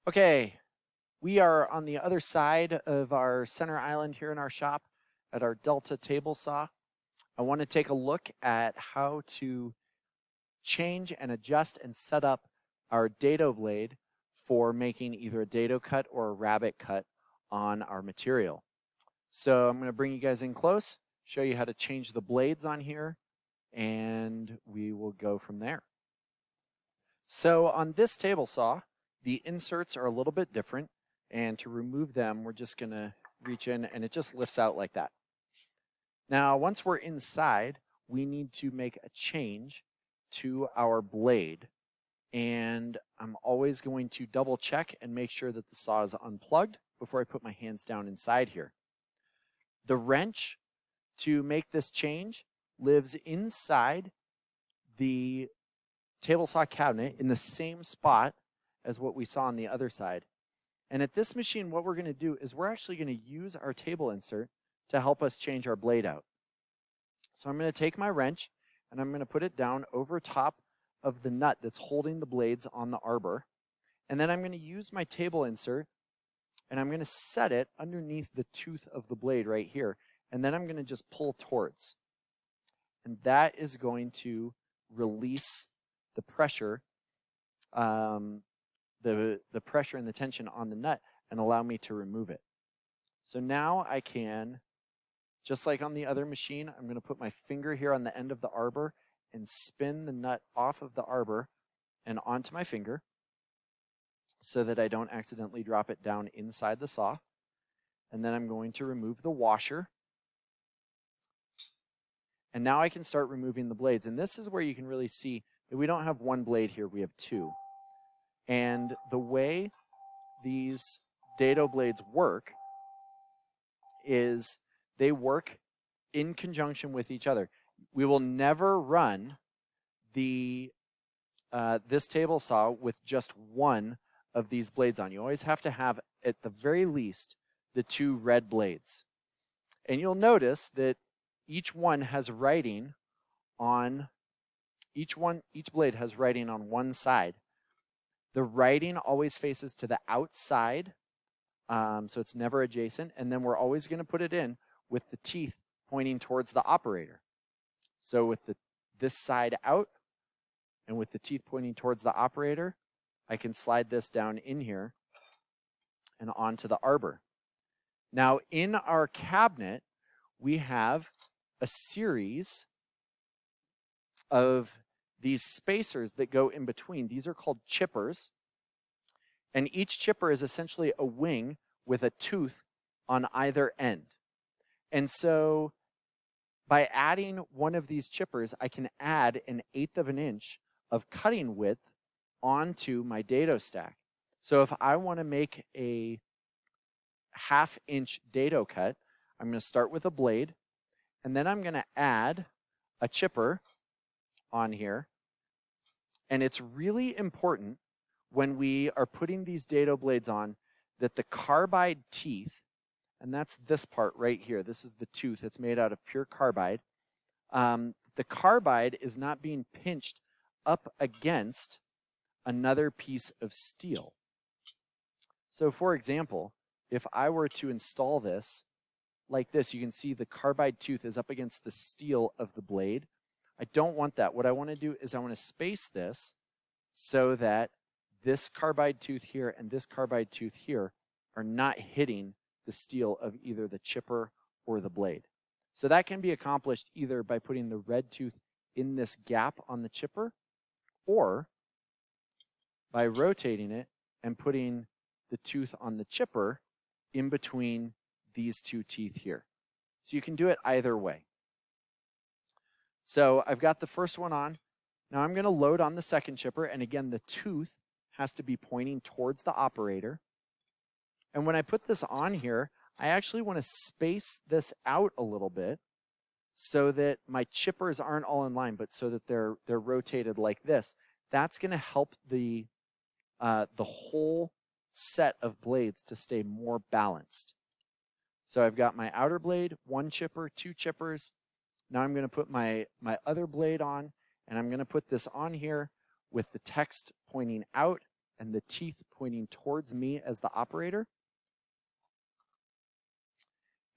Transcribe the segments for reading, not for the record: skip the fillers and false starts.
Okay, we are on the other side of our center island here in our shop at our Delta table saw. I want to take a look at how to change and adjust and set up our dado blade for making either a dado cut or a rabbet cut on our material. So I'm going to bring you guys in close, show you how to change the blades on here, and we will go from there. So on this table saw, the inserts are a little bit different, and to remove them, we're just going to reach in and it just lifts out like that. Now, once we're inside, we need to make a change to our blade, and I'm always going to double check and make sure that the saw is unplugged before I put my hands down inside here. The wrench to make this change lives inside the table saw cabinet in the same spot as what we saw on the other side. And at this machine, what we're going to do is we're actually going to use our table insert to help us change our blade out. So I'm going to take my wrench and I'm going to put it down over top of the nut that's holding the blades on the arbor. And then I'm going to use my table insert and I'm going to set it underneath the tooth of the blade right here. And then I'm going to just pull towards. And that is going to release the pressure, the pressure and the tension on the nut and allow me to remove it. So now I can, just like on the other machine, I'm going to put my finger here on the end of the arbor and spin the nut off of the arbor and onto my finger so that I don't accidentally drop it down inside the saw. And then I'm going to remove the washer. And now I can start removing the blades. And this is where you can really see that we don't have one blade here, we have two. And the way these dado blades work is they work in conjunction with each other. We will never run the this table saw with just one of these blades on. You always have to have, at the very least, the two red blades. And you'll notice that each one has writing on, each blade has writing on one side. The writing always faces to the outside, so it's never adjacent. And then we're always going to put it in with the teeth pointing towards the operator. So with this side out and with the teeth pointing towards the operator, I can slide this down in here and onto the arbor. Now in our cabinet, we have a series of these spacers that go in between. These are called chippers. And each chipper is essentially a wing with a tooth on either end. And so by adding one of these chippers, I can add 1/8 of an inch of cutting width onto my dado stack. So if I want to make a 1/2 inch dado cut, I'm going to start with a blade, and then I'm going to add a chipper on here. And it's really important when we are putting these dado blades on that the carbide teeth, and that's this part right here, this is the tooth, it's made out of pure carbide. The carbide is not being pinched up against another piece of steel. So for example, if I were to install this like this, you can see the carbide tooth is up against the steel of the blade. I don't want that. What I want to do is I want to space this so that this carbide tooth here and this carbide tooth here are not hitting the steel of either the chipper or the blade. So that can be accomplished either by putting the red tooth in this gap on the chipper or by rotating it and putting the tooth on the chipper in between these two teeth here. So you can do it either way. So I've got the first one on. Now I'm going to load on the second chipper, and again, the tooth has to be pointing towards the operator. And when I put this on here, I actually want to space this out a little bit so that my chippers aren't all in line, but so that they're rotated like this. That's going to help the whole set of blades to stay more balanced. So I've got my outer blade, one chipper, two chippers. Now I'm going to put my other blade on, and I'm going to put this on here with the text pointing out and the teeth pointing towards me as the operator.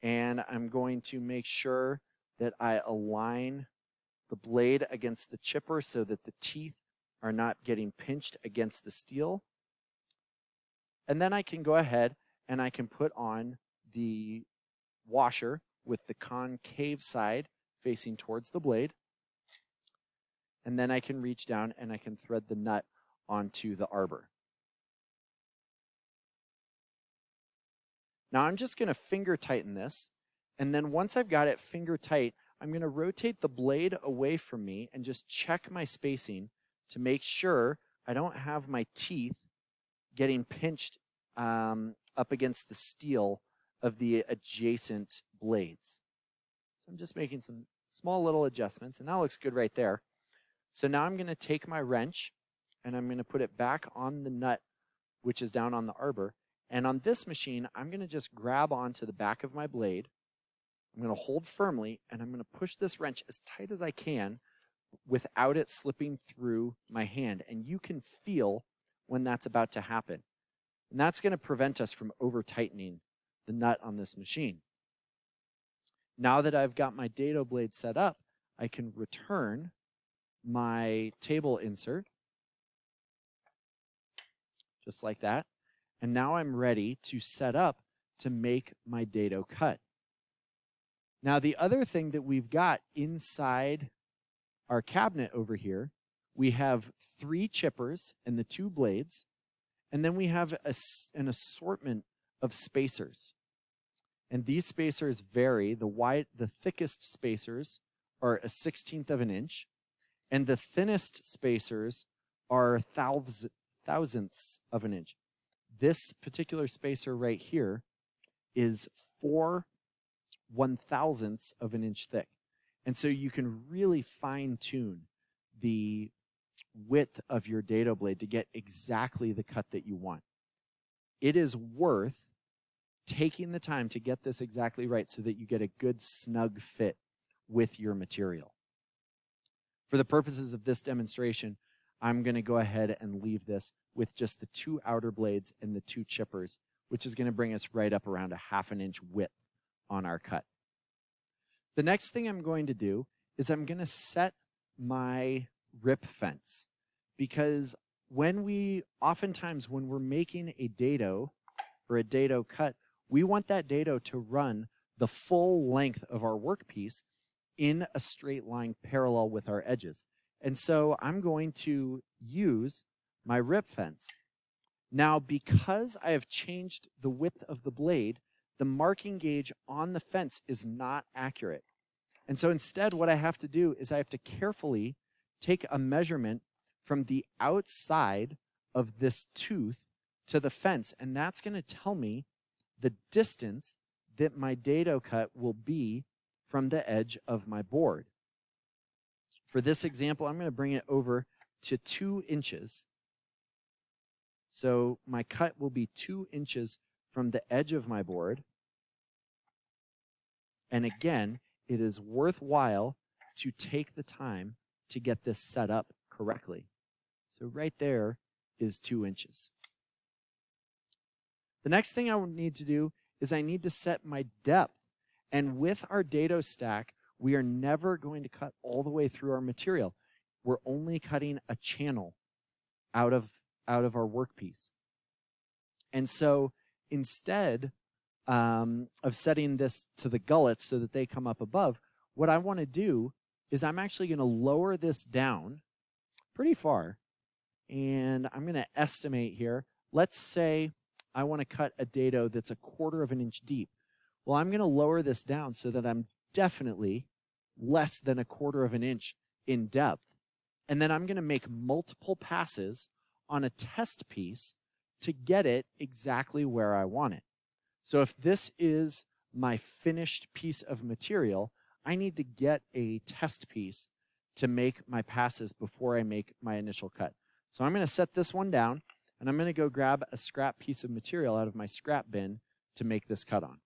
And I'm going to make sure that I align the blade against the chipper so that the teeth are not getting pinched against the steel. And then I can go ahead and I can put on the washer with the concave side facing towards the blade. And then I can reach down and I can thread the nut onto the arbor. Now I'm just going to finger tighten this, and then once I've got it finger tight, I'm going to rotate the blade away from me and just check my spacing to make sure I don't have my teeth getting pinched up against the steel of the adjacent blades. So I'm just making some small little adjustments, and that looks good right there. So now I'm going to take my wrench and I'm going to put it back on the nut, which is down on the arbor. And on this machine, I'm going to just grab onto the back of my blade. I'm going to hold firmly, and I'm going to push this wrench as tight as I can without it slipping through my hand. And you can feel when that's about to happen. And that's going to prevent us from over-tightening the nut on this machine. Now that I've got my dado blade set up, I can return my table insert, just like that. And now I'm ready to set up to make my dado cut. Now the other thing that we've got inside our cabinet over here, we have 3 chippers and the 2 blades, and then we have an assortment of spacers. And these spacers vary. The thickest spacers are a 1/16 of an inch, and the thinnest spacers are thousandths of an inch. This particular spacer right here is 4 1/1000ths of an inch thick. And so you can really fine tune the width of your dado blade to get exactly the cut that you want. It is worth taking the time to get this exactly right so that you get a good snug fit with your material. For the purposes of this demonstration, I'm going to go ahead and leave this with just the 2 outer blades and the 2 chippers, which is going to bring us right up around a 1/2 inch width on our cut. The next thing I'm going to do is I'm going to set my rip fence, because oftentimes when we're making a dado or a dado cut, we want that dado to run the full length of our workpiece in a straight line parallel with our edges. And so I'm going to use my rip fence. Now, because I have changed the width of the blade, the marking gauge on the fence is not accurate. And so instead, what I have to do is I have to carefully take a measurement from the outside of this tooth to the fence, and that's going to tell me the distance that my dado cut will be from the edge of my board. For this example, I'm going to bring it over to 2 inches. So my cut will be 2 inches from the edge of my board. And again, it is worthwhile to take the time to get this set up correctly. So right there is 2 inches. The next thing I would need to do is I need to set my depth. And with our dado stack, we are never going to cut all the way through our material. We're only cutting a channel out of our workpiece. And so instead of setting this to the gullets so that they come up above, what I want to do is I'm actually going to lower this down pretty far. And I'm going to estimate here. Let's say I want to cut a dado that's 1/4 of an inch deep. Well, I'm going to lower this down so that I'm definitely less than 1/4 of an inch in depth. And then I'm going to make multiple passes on a test piece to get it exactly where I want it. So if this is my finished piece of material, I need to get a test piece to make my passes before I make my initial cut. So I'm going to set this one down, and I'm going to go grab a scrap piece of material out of my scrap bin to make this cut on.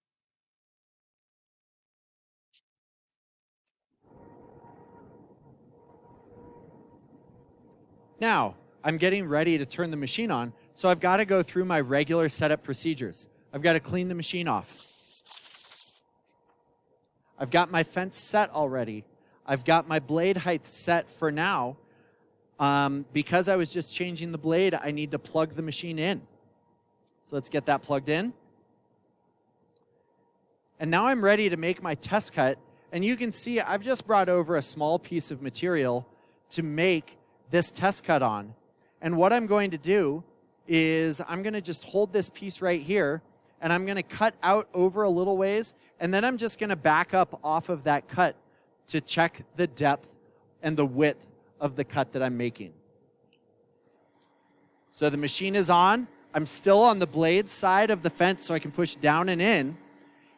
Now, I'm getting ready to turn the machine on, so I've got to go through my regular setup procedures. I've got to clean the machine off. I've got my fence set already. I've got my blade height set for now. Because I was just changing the blade, I need to plug the machine in. So let's get that plugged in. And now I'm ready to make my test cut. And you can see I've just brought over a small piece of material to make this test cut on. And what I'm going to do is I'm going to just hold this piece right here, and I'm going to cut out over a little ways, and then I'm just going to back up off of that cut to check the depth and the width of the cut that I'm making. So the machine is on. I'm still on the blade side of the fence, so I can push down and in.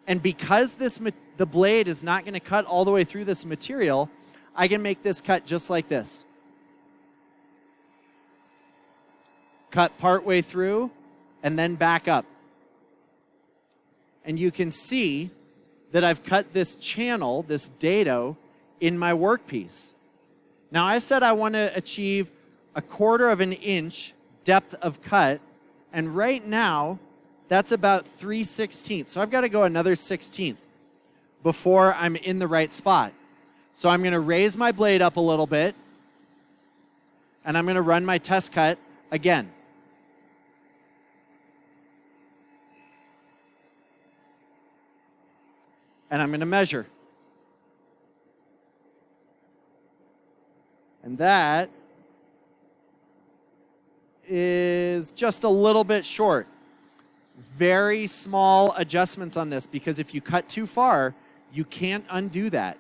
And because the blade is not going to cut all the way through this material, I can make this cut just like this. Cut part way through, and then back up. And you can see that I've cut this channel, this dado, in my workpiece. Now I said I want to achieve 1/4 of an inch depth of cut, and right now that's about 3/16. So I've got to go another 1/16 before I'm in the right spot. So I'm going to raise my blade up a little bit, and I'm going to run my test cut again. And I'm going to measure. And that is just a little bit short. Very small adjustments on this, because if you cut too far, you can't undo that.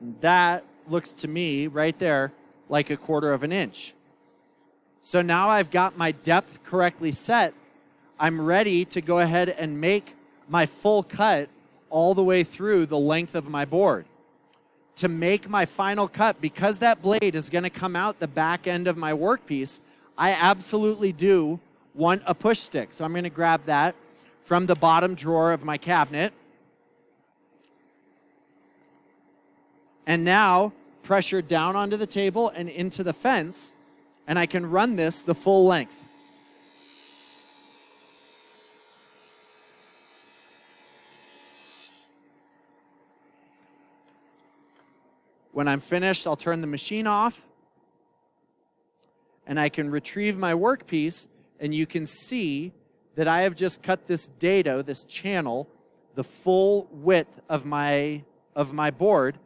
And that looks to me right there like 1/4 of an inch. So now I've got my depth correctly set. I'm ready to go ahead and make my full cut all the way through the length of my board. To make my final cut, because that blade is going to come out the back end of my workpiece, I absolutely do want a push stick. So I'm going to grab that from the bottom drawer of my cabinet. And now pressure down onto the table and into the fence, and I can run this the full length. When I'm finished, I'll turn the machine off, and I can retrieve my workpiece, and you can see that I have just cut this dado, this channel, the full width of my board,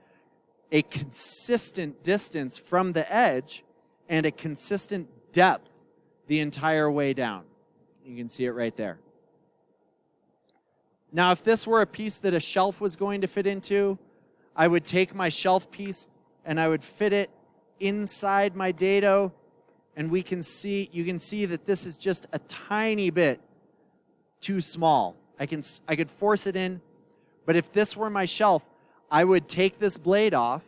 a consistent distance from the edge, and a consistent depth the entire way down. You can see it right there. Now, if this were a piece that a shelf was going to fit into, I would take my shelf piece and I would fit it inside my dado, and you can see that this is just a tiny bit too small. I could force it in, but if this were my shelf, I would take this blade off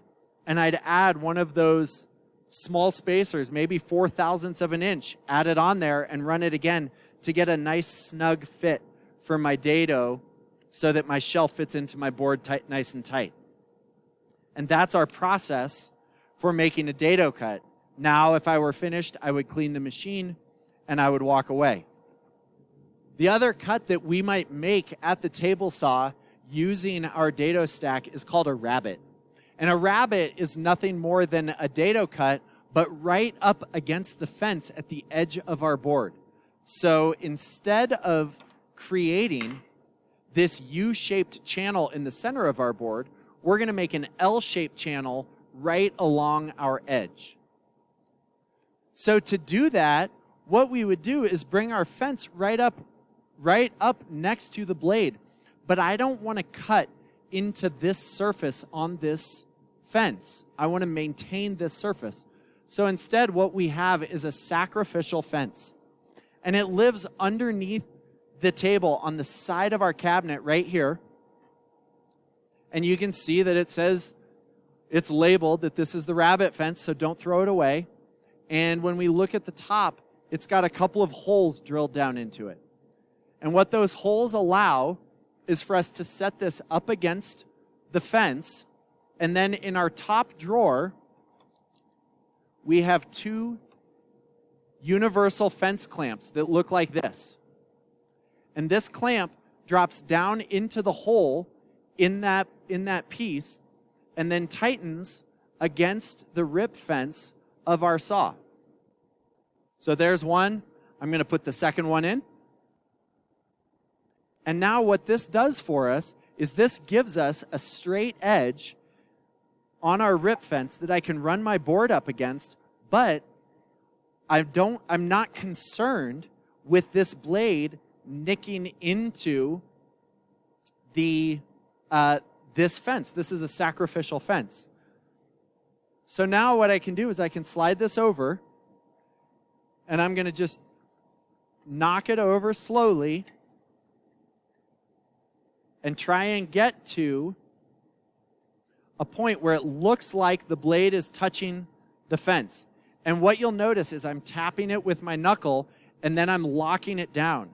and I'd add one of those small spacers, maybe 4/1000ths of an inch, add it on there and run it again to get a nice snug fit for my dado so that my shelf fits into my board nice and tight. And that's our process for making a dado cut. Now, if I were finished, I would clean the machine and I would walk away. The other cut that we might make at the table saw using our dado stack is called a rabbet. And a rabbet is nothing more than a dado cut, but right up against the fence at the edge of our board. So instead of creating this U-shaped channel in the center of our board, we're going to make an L-shaped channel right along our edge. So to do that, what we would do is bring our fence right up next to the blade. But I don't want to cut into this surface on this fence. I want to maintain this surface. So instead, what we have is a sacrificial fence. And it lives underneath the table on the side of our cabinet right here. And you can see that it says, it's labeled that this is the rabbet fence, so don't throw it away. And when we look at the top, it's got a couple of holes drilled down into it. And what those holes allow is for us to set this up against the fence. And then in our top drawer, we have 2 universal fence clamps that look like this. And this clamp drops down into the hole in that piece and then tightens against the rip fence of our saw. So there's one. I'm going to put the second one in. And now what this does for us is this gives us a straight edge on our rip fence that I can run my board up against, but I'm not concerned with this blade nicking into the this fence. This is a sacrificial fence. So now what I can do is I can slide this over, and I'm going to just knock it over slowly and try and get to a point where it looks like the blade is touching the fence. And what you'll notice is I'm tapping it with my knuckle, and then I'm locking it down.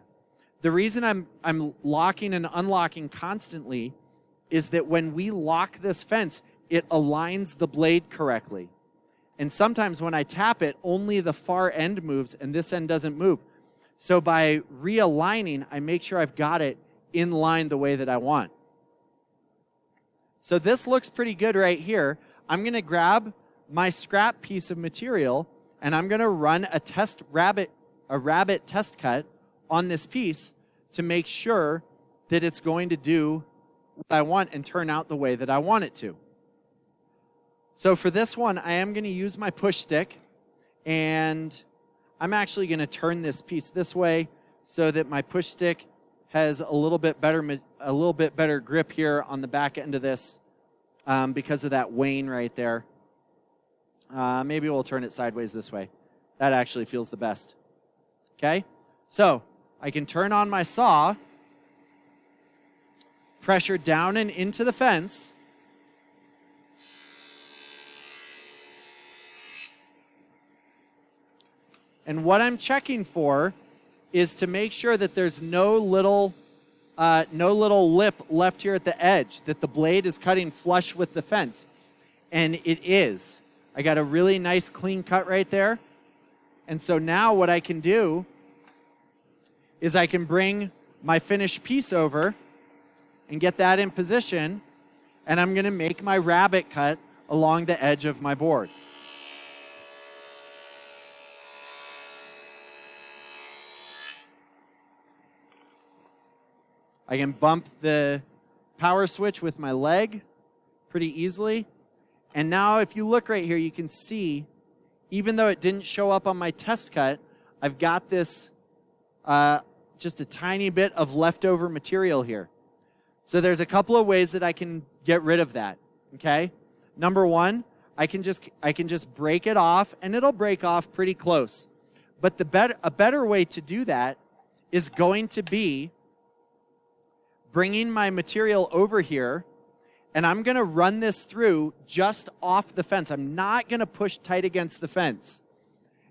The reason I'm locking and unlocking constantly is that when we lock this fence, it aligns the blade correctly. And sometimes when I tap it, only the far end moves and this end doesn't move. So by realigning, I make sure I've got it in line the way that I want. So this looks pretty good right here. I'm going to grab my scrap piece of material and I'm going to run a rabbet test cut on this piece to make sure that it's going to do what I want and turn out the way that I want it to. So for this one, I am going to use my push stick, and I'm actually going to turn this piece this way so that my push stick has a little bit better grip here on the back end of this because of that wane right there. Maybe we'll turn it sideways this way. That actually feels the best. Okay? So I can turn on my saw, pressure down and into the fence, and what I'm checking for is to make sure that there's no little lip left here at the edge, that the blade is cutting flush with the fence. And it is. I got a really nice clean cut right there. And so now what I can do is I can bring my finished piece over and get that in position, and I'm going to make my rabbet cut along the edge of my board. I can bump the power switch with my leg pretty easily. And now if you look right here, you can see, even though it didn't show up on my test cut, I've got this just a tiny bit of leftover material here. So there's a couple of ways that I can get rid of that, okay? Number one, I can just break it off, and it'll break off pretty close. But a better way to do that is going to be bringing my material over here, and I'm going to run this through just off the fence. I'm not going to push tight against the fence.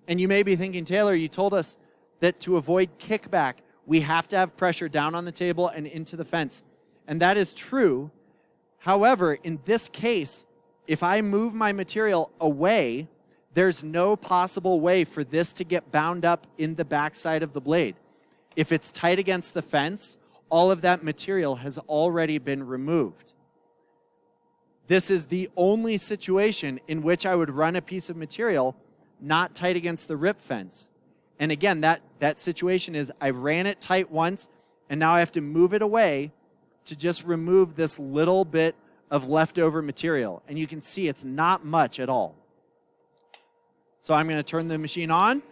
And you may be thinking, Taylor, you told us that to avoid kickback, we have to have pressure down on the table and into the fence. And that is true. However, in this case, if I move my material away, there's no possible way for this to get bound up in the backside of the blade. If it's tight against the fence, all of that material has already been removed. This is the only situation in which I would run a piece of material not tight against the rip fence. And again, that situation is I ran it tight once, and now I have to move it away to just remove this little bit of leftover material. And you can see it's not much at all. So I'm going to turn the machine on,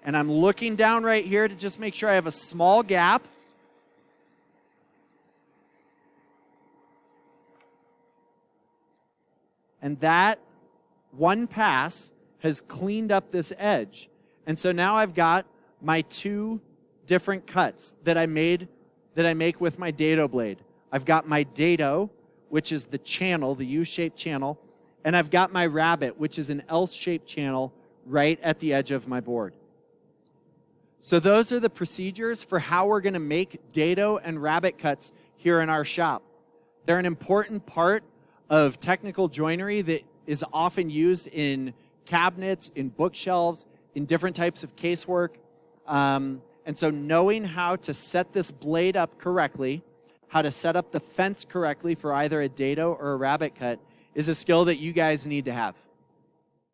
and I'm looking down right here to just make sure I have a small gap. And that one pass has cleaned up this edge. And so now I've got my 2 different cuts that I make with my Dado blade. I've got my Dado, which is the channel, the U-shaped channel, and I've got my rabbet, which is an L-shaped channel right at the edge of my board. So those are the procedures for how we're going to make dado and rabbet cuts here in our shop. They're an important part of technical joinery that is often used in cabinets, in bookshelves, in different types of casework. And so knowing how to set this blade up correctly, how to set up the fence correctly for either a dado or a rabbet cut is a skill that you guys need to have.